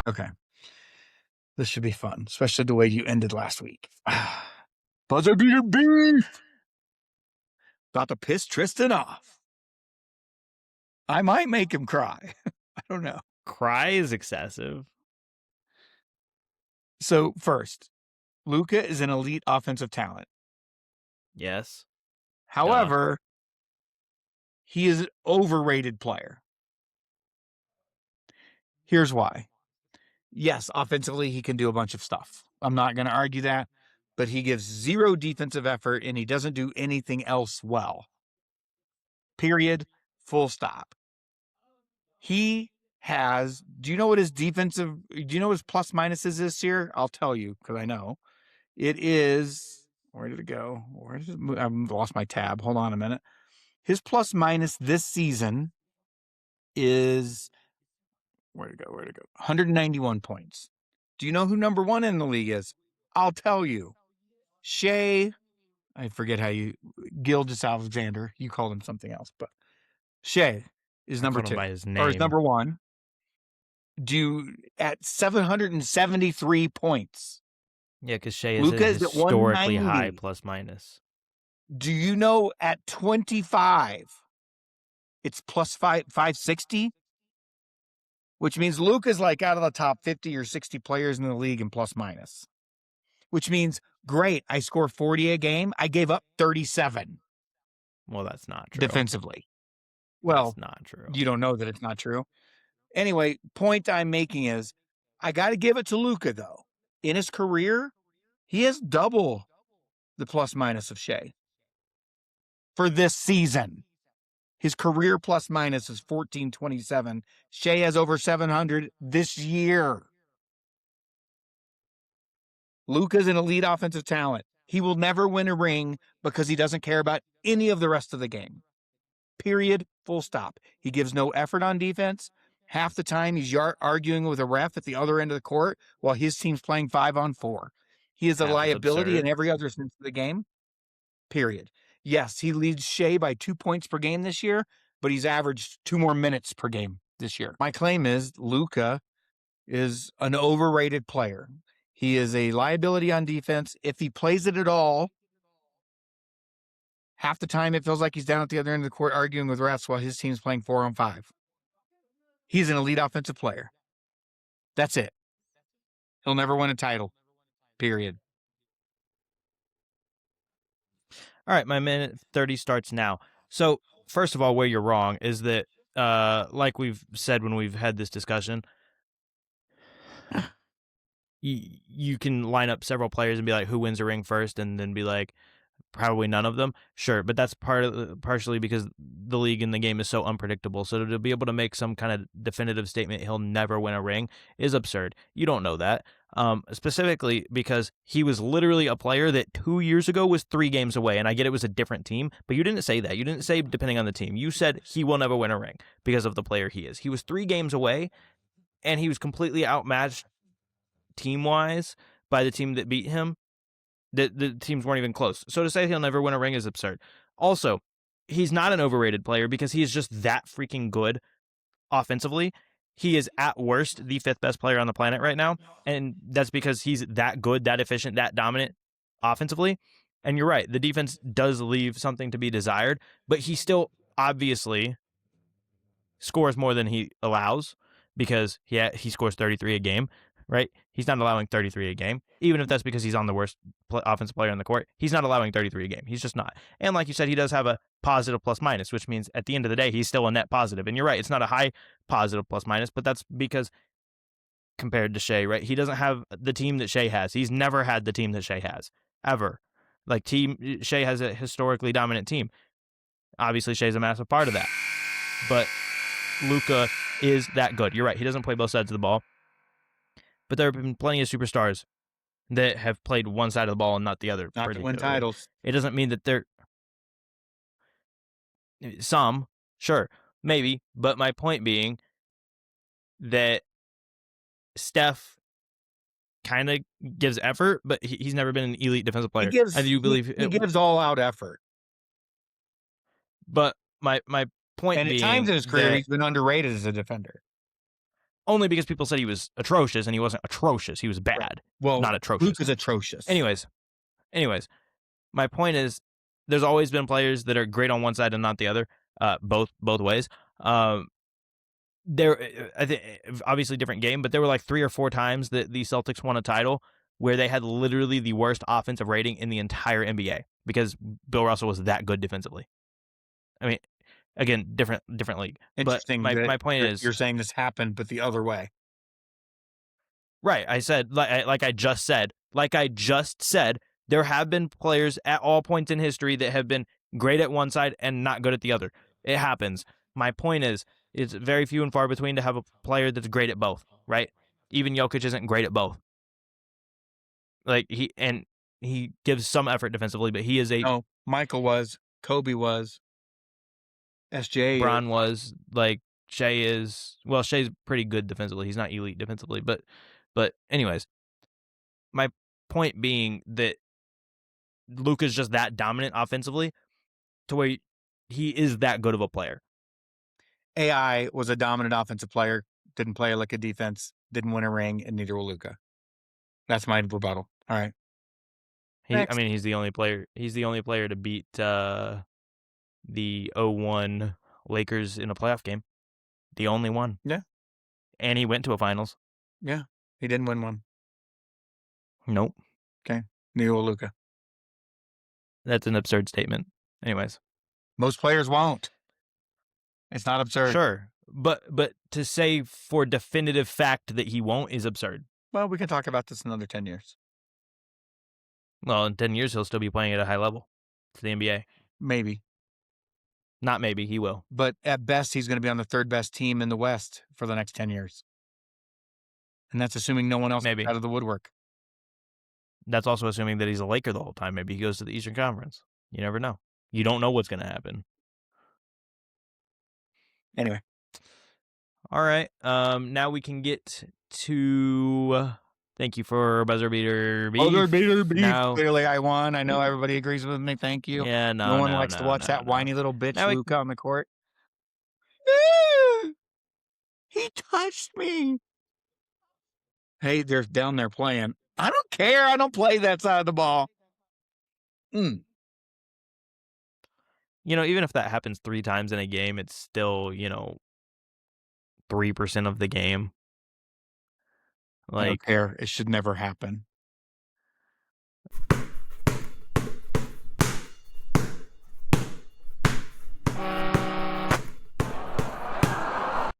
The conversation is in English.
Okay. This should be fun, especially the way you ended last week. Buzzer beater beef! About to piss Tristan off. I might make him cry. I don't know. Cry is excessive. So first, Luka is an elite offensive talent. Yes. However, he is an overrated player. Here's why. Yes, offensively, he can do a bunch of stuff. I'm not going to argue that, but he gives zero defensive effort and he doesn't do anything else well. Period. Full stop. He has, do you know what his plus minus is this year? I'll tell you because I know. It is, where did it go? I've lost my tab. Hold on a minute. His plus minus this season is, where'd it go? 191 points. Do you know who number one in the league is? I'll tell you. Shea, I forget Gilgeous-Alexander. You called him something else, but Shea is number two. By his name. Or is number one. At 773 points. Yeah, because Shea is historically high plus minus. Do you know at 25, it's plus 560? Which means Luka's like out of the top 50 or 60 players in the league in plus minus. Which means, great, I score 40 a game. I gave up 37. Well, that's not true. Defensively. Well, that's not true. You don't know that it's not true. Anyway, point I'm making is, I got to give it to Luka, though. In his career, he has double the plus minus of Shea. For this season. His career plus minus is 1427. Shea has over 700 this year. Luka's an elite offensive talent. He will never win a ring because he doesn't care about any of the rest of the game. Period. Full stop. He gives no effort on defense. Half the time he's arguing with a ref at the other end of the court while his team's playing 5-on-4. He is a liability in every other sense of the game. Period. Yes, he leads Shea by 2 points per game this year, but he's averaged 2 more minutes per game this year. My claim is Luka is an overrated player. He is a liability on defense. If he plays it at all, half the time it feels like he's down at the other end of the court arguing with refs while his team's playing 4-on-5. He's an elite offensive player. That's it. He'll never win a title. Period. All right, my minute 30 starts now. So, first of all, where you're wrong is that, like we've said when we've had this discussion, you can line up several players and be like, who wins a ring first, and then be like, probably none of them. Sure, but that's partially because the league and the game is so unpredictable. So to be able to make some kind of definitive statement he'll never win a ring is absurd. You don't know that. Specifically because he was literally a player that 2 years ago was 3 games away, and I get it was a different team, but you didn't say that. You didn't say depending on the team. You said he will never win a ring because of the player he is. He was 3 games away, and he was completely outmatched team-wise by the team that beat him. The teams weren't even close. So to say he'll never win a ring is absurd. Also, he's not an overrated player because he is just that freaking good offensively. He is at worst the 5th best player on the planet right now, and that's because he's that good, that efficient, that dominant offensively. And you're right, the defense does leave something to be desired, but he still obviously scores more than he allows because he scores 33 a game. Right? He's not allowing 33 a game, even if that's because he's on the worst offensive player on the court. He's not allowing 33 a game. He's just not. And like you said, he does have a positive plus minus, which means at the end of the day, he's still a net positive. And you're right, it's not a high positive plus minus, but that's because compared to Shea, right? He doesn't have the team that Shea has. He's never had the team that Shea has, ever. Like Shea has a historically dominant team. Obviously, Shea's a massive part of that. But Luka is that good. You're right, he doesn't play both sides of the ball. But there have been plenty of superstars that have played one side of the ball and not the other. Not to win titles. It doesn't mean that they're... Some, sure, maybe. But my point being that Steph kind of gives effort, but he's never been an elite defensive player. He gives all-out effort. But my point being... And at times in his career, he's been underrated as a defender. only because people said he was atrocious, and he wasn't atrocious. He was Right. bad, Well, not atrocious. Luka's atrocious. Anyways, my point is, there's always been players that are great on one side and not the other, both ways. I think obviously different game, but there were like 3 or 4 times that the Celtics won a title where they had literally the worst offensive rating in the entire NBA because Bill Russell was that good defensively. I mean, again, different league. But Interesting my that my point is, you're saying this happened, but the other way. right, I said like I just said, there have been players at all points in history that have been great at one side and not good at the other. It happens. My point is, it's very few and far between to have a player that's great at both, right? Even Jokic isn't great at both. Like he gives some effort defensively, but he is a No, Michael was, Kobe was, SJ is. Bron was, like Shea is. Well, Shea's pretty good defensively. He's not elite defensively, but anyways, my point being that Luka's just that dominant offensively to where he is that good of a player. AI was a dominant offensive player, didn't play like a defense, didn't win a ring, and neither will Luka. That's my rebuttal. All right. I mean, he's the only player. He's the only player to beat the 0-1 Lakers in a playoff game. The only one. Yeah. And he went to a finals. Yeah. He didn't win one. Nope. Okay. Neither will Luka. That's an absurd statement. Anyways. Most players won't. It's not absurd. Sure. But to say for definitive fact that he won't is absurd. Well, we can talk about this in another 10 years. Well, in 10 years, he'll still be playing at a high level for the NBA. Maybe. Not maybe, he will. But at best, he's going to be on the third best team in the West for the next 10 years. And that's assuming no one else Maybe. out of the woodwork. That's also assuming that he's a Laker the whole time. Maybe he goes to the Eastern Conference. You never know. You don't know what's going to happen. Anyway. All right. Now we can get to thank you for buzzer beater beef. Buzzer beater beef. Now, clearly I won. I know everybody agrees with me. Thank you. Yeah, no one likes to watch that whiny little bitch Luka on the court. He touched me. Hey, they're down there playing. I don't care. I don't play that side of the ball. You know, even if that happens 3 times in a game, it's still, 3% of the game. I don't care. It should never happen.